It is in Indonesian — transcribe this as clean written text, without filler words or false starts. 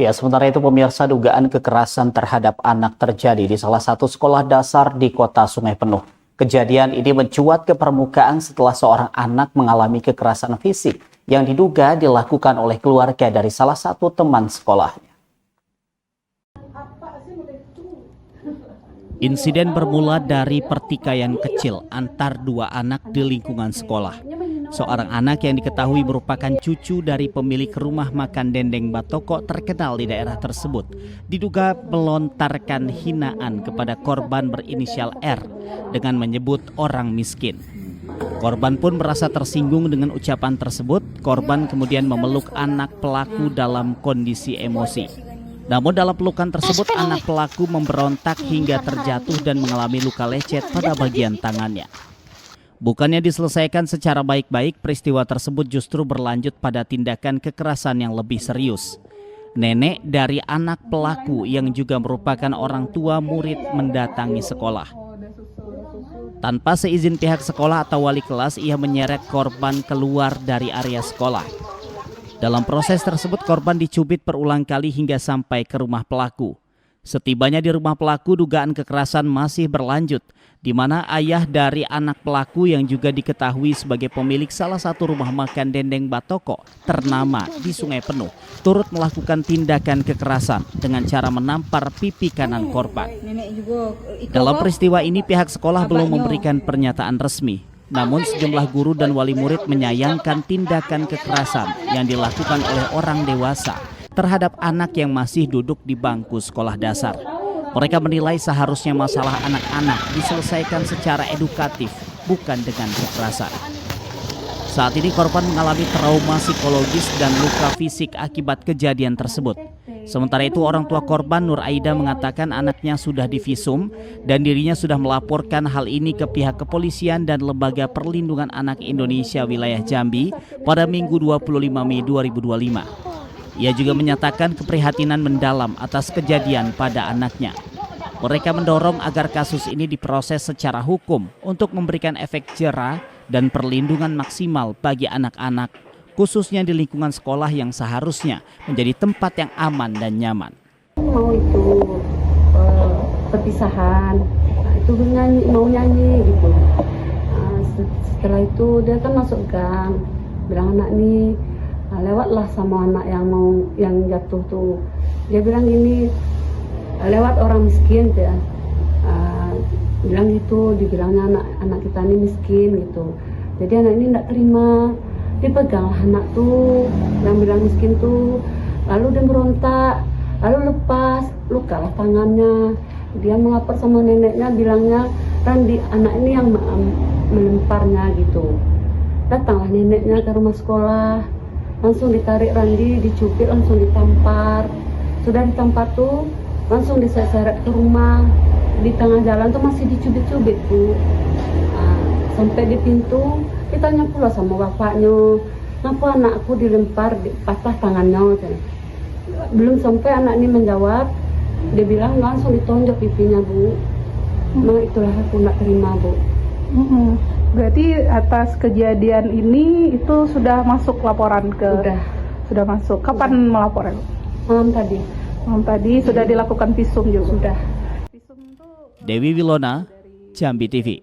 Ya, sementara itu pemirsa, dugaan kekerasan terhadap anak terjadi di salah satu sekolah dasar di kota Sungai Penuh. Kejadian ini mencuat ke permukaan setelah seorang anak mengalami kekerasan fisik yang diduga dilakukan oleh keluarga dari salah satu teman sekolahnya. Insiden bermula dari pertikaian kecil antar dua anak di lingkungan sekolah. Seorang anak yang diketahui merupakan cucu dari pemilik rumah makan Dendeng Batoko terkenal di daerah tersebut diduga melontarkan hinaan kepada korban berinisial R dengan menyebut orang miskin. Korban pun merasa tersinggung dengan ucapan tersebut. Korban kemudian memeluk anak pelaku dalam kondisi emosi. Namun dalam pelukan tersebut anak pelaku memberontak hingga terjatuh dan mengalami luka lecet pada bagian tangannya. Bukannya diselesaikan secara baik-baik, peristiwa tersebut justru berlanjut pada tindakan kekerasan yang lebih serius. Nenek dari anak pelaku yang juga merupakan orang tua murid mendatangi sekolah. Tanpa seizin pihak sekolah atau wali kelas, ia menyeret korban keluar dari area sekolah. Dalam proses tersebut, korban dicubit berulang kali hingga sampai ke rumah pelaku. Setibanya di rumah pelaku, dugaan kekerasan masih berlanjut, di mana ayah dari anak pelaku yang juga diketahui sebagai pemilik salah satu rumah makan Dendeng Batoko ternama di Sungai Penuh turut melakukan tindakan kekerasan dengan cara menampar pipi kanan korban. Dalam peristiwa ini pihak sekolah belum memberikan pernyataan resmi. Namun sejumlah guru dan wali murid menyayangkan tindakan kekerasan yang dilakukan oleh orang dewasa terhadap anak yang masih duduk di bangku sekolah dasar. Mereka menilai seharusnya masalah anak-anak diselesaikan secara edukatif, bukan dengan kekerasan. Saat ini korban mengalami trauma psikologis dan luka fisik akibat kejadian tersebut. Sementara itu orang tua korban Nur Aida mengatakan anaknya sudah divisum dan dirinya sudah melaporkan hal ini ke pihak kepolisian dan Lembaga Perlindungan Anak Indonesia wilayah Jambi pada Minggu 25 Mei 2025. Ia juga menyatakan keprihatinan mendalam atas kejadian pada anaknya. Mereka mendorong agar kasus ini diproses secara hukum untuk memberikan efek jera dan perlindungan maksimal bagi anak-anak, khususnya di lingkungan sekolah yang seharusnya menjadi tempat yang aman dan nyaman. Mau itu perpisahan, itu mau nyanyi gitu. Setelah itu dia kan masuk gang, bilang anak nih, lewatlah sama anak yang jatuh tuh. Dia bilang gini, lewat orang miskin ya. Bilang gitu, dibilangnya anak kita ini miskin gitu. Jadi anak ini tidak terima, dipeganglah anak tuh yang bilang miskin tuh. Lalu dia berontak, lalu lepas, lukalah tangannya. Dia melapor sama neneknya, bilangnya Randi anak ini yang melemparnya gitu. Datanglah neneknya ke rumah sekolah, langsung ditarik Randi, dicubit, langsung ditampar. Sudah ditampar tuh, langsung diseret ke rumah. Di tengah jalan tuh masih dicubit-cubit tuh. Sampai di pintu, ditanya pula sama bapaknya, kenapa anakku dilempar, patah tangannya. Belum sampai anak ini menjawab, dia bilang langsung ditonjok pipinya, Bu. Nah itulah aku nggak terima, Bu. Berarti atas kejadian ini itu sudah masuk laporan ke? Sudah masuk. Kapan melaporkan? Malam tadi. Malam tadi sudah dilakukan visum juga? Sudah. Dewi Wilona, Jambi TV.